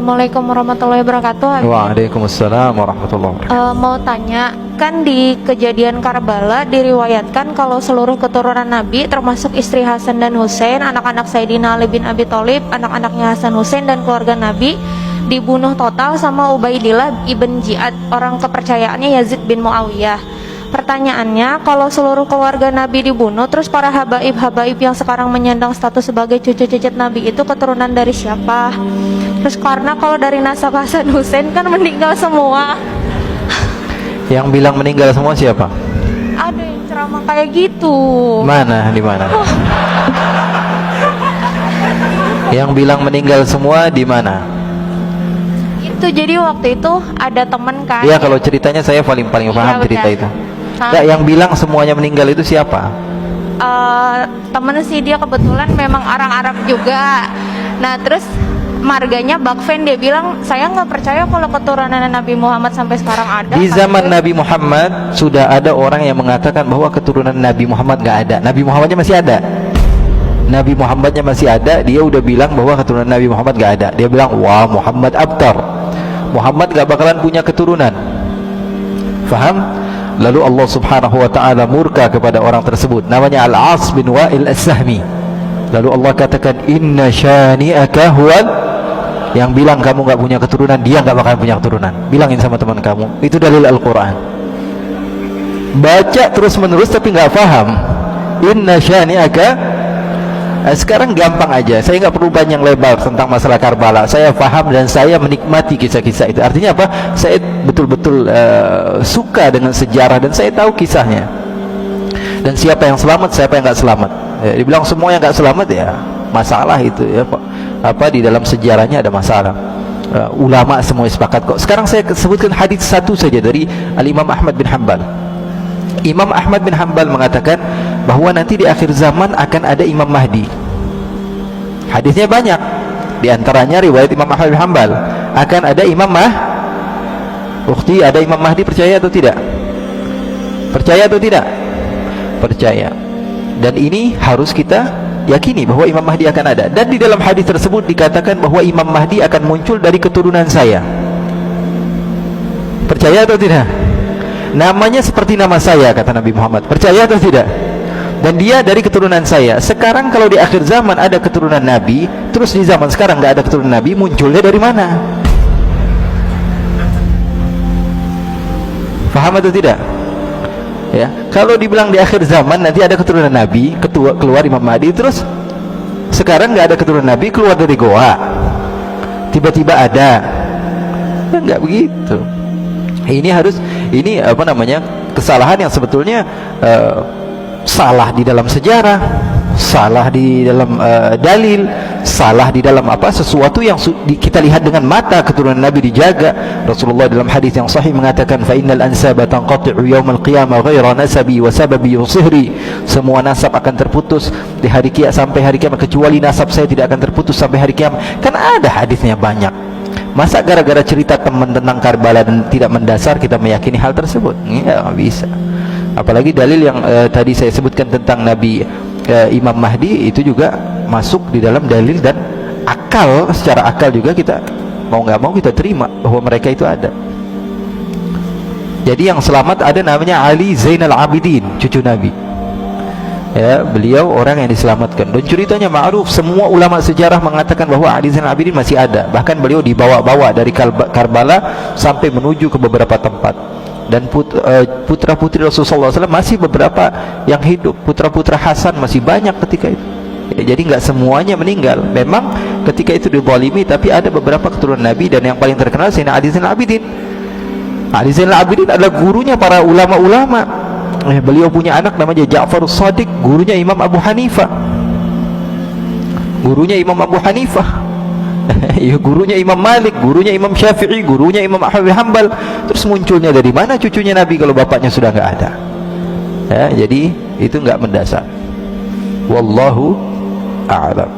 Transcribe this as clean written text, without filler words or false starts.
Assalamualaikum warahmatullahi wabarakatuh. Waalaikumsalam warahmatullahi wabarakatuh. Mau tanya, kan di kejadian Karbala diriwayatkan kalau seluruh keturunan Nabi termasuk istri Hasan dan Husain, anak-anak Sayyidina Ali bin Abi Thalib, anak-anaknya Hasan Husain dan keluarga Nabi dibunuh total sama Ubaidillah ibn Ziyad, orang kepercayaannya Yazid bin Muawiyah. Pertanyaannya, kalau seluruh keluarga Nabi dibunuh, terus para habaib-habaib yang sekarang menyandang status sebagai cucu-cucu Nabi itu keturunan dari siapa? Terus karena kalau dari nasab Hasan Husain kan meninggal semua. Yang bilang meninggal semua siapa? Ada yang ceramah kayak gitu. Mana? Di mana? Yang bilang meninggal semua di mana? Itu jadi waktu itu ada temen kan. Iya, kalau ceritanya saya paling paham Iya, cerita benar. itu. Hah? Nggak, yang bilang semuanya meninggal itu siapa? Temen sih, dia kebetulan memang orang Arab juga. Nah terus marganya Bakfen, dia bilang saya nggak percaya kalau keturunan Nabi Muhammad sampai sekarang ada. Di zaman Terus, Nabi Muhammad sudah ada orang yang mengatakan bahwa keturunan Nabi Muhammad nggak ada. Nabi Muhammadnya masih ada. Nabi Muhammadnya masih ada. Dia udah bilang bahwa keturunan Nabi Muhammad nggak ada. Dia bilang, wah, Muhammad abtar. Muhammad nggak bakalan punya keturunan. Faham? Lalu Allah Subhanahu wa taala murka kepada orang tersebut, namanya Al-As bin Wa'il As-Sahmi. Lalu Allah katakan, inna syani'aka huwal, yang bilang kamu nggak punya keturunan, dia nggak bakalan punya keturunan. Bilangin sama teman kamu, itu dalil Al-Quran. Baca terus menerus tapi nggak paham. Inna syani'aka. Sekarang gampang aja, saya nggak perlu panjang lebar tentang masalah Karbala. Saya paham dan saya menikmati kisah-kisah itu. Artinya apa? Saya betul-betul suka dengan sejarah dan saya tahu kisahnya. Dan siapa yang selamat, siapa yang nggak selamat. Dibilang semua yang nggak selamat, ya masalah itu ya Pak. Apa di dalam sejarahnya ada masalah. Ulama semua sepakat kok. Sekarang saya sebutkan hadis satu saja dari Al-Imam Ahmad bin Hanbal. Imam Ahmad bin Hanbal mengatakan bahwa nanti di akhir zaman akan ada Imam Mahdi. Hadisnya banyak. Di antaranya riwayat Imam Ahmad bin Hanbal, akan ada Imam Ukhti, ada Imam Mahdi, percaya atau tidak? Percaya atau tidak? Percaya. Dan ini harus kita yakini bahwa Imam Mahdi akan ada. Dan di dalam hadis tersebut dikatakan bahwa Imam Mahdi akan muncul dari keturunan saya. Percaya atau tidak? Namanya seperti nama saya, kata Nabi Muhammad. Percaya atau tidak? Dan dia dari keturunan saya. Sekarang kalau di akhir zaman ada keturunan Nabi, terus di zaman sekarang nggak ada keturunan Nabi, munculnya dari mana? Paham atau tidak? Ya, kalau dibilang di akhir zaman nanti ada keturunan Nabi, keluar Imam Mahdi, terus sekarang nggak ada keturunan Nabi, keluar dari goa, tiba-tiba ada, ya nggak begitu. Ini apa namanya, kesalahan yang sebetulnya salah di dalam sejarah, salah di dalam dalil, salah di dalam apa, sesuatu yang kita lihat dengan mata. Keturunan Nabi dijaga. Rasulullah dalam hadis yang sahih mengatakan, fa innal ansaba tanqati'u yaumal qiyamah ghaira nasabi wa sababi wa sihri. Semua nasab akan terputus di hari kiamat, sampai hari kiamat, kecuali nasab saya tidak akan terputus sampai hari kiamat. Kan ada hadisnya banyak. Masa gara-gara cerita teman tentang Karbala dan tidak mendasar kita meyakini hal tersebut? Ya, nggak bisa. Apalagi dalil yang tadi saya sebutkan tentang Nabi Imam Mahdi, itu juga masuk di dalam dalil dan akal. Secara akal juga kita mau nggak mau kita terima bahwa mereka itu ada. Jadi yang selamat ada namanya Ali Zainal Abidin, cucu Nabi. Ya, beliau orang yang diselamatkan. Dan ceritanya ma'ruf, semua ulama sejarah mengatakan bahwa Ali Zainal Abidin masih ada. Bahkan beliau dibawa-bawa dari Karbala sampai menuju ke beberapa tempat. Dan putra-putri Rasulullah SAW masih beberapa yang hidup. Putra-putra Hasan masih banyak ketika itu. Ya, jadi nggak semuanya meninggal. Memang ketika itu dizalimi, tapi ada beberapa keturunan Nabi. Dan yang paling terkenal Sayyidina Ali Zainal Abidin. Ali Zainal Abidin adalah gurunya para ulama-ulama. Beliau punya anak namanya Ja'far As-Sadiq, gurunya Imam Abu Hanifah. Gurunya Imam Abu Hanifah. Gurunya Imam Malik, gurunya Imam Syafi'i, gurunya Imam Ahmad bin Hanbal. Terus munculnya dari mana cucunya Nabi kalau bapaknya sudah nggak ada? Ya, jadi itu nggak mendasar. Wallahu a'lam.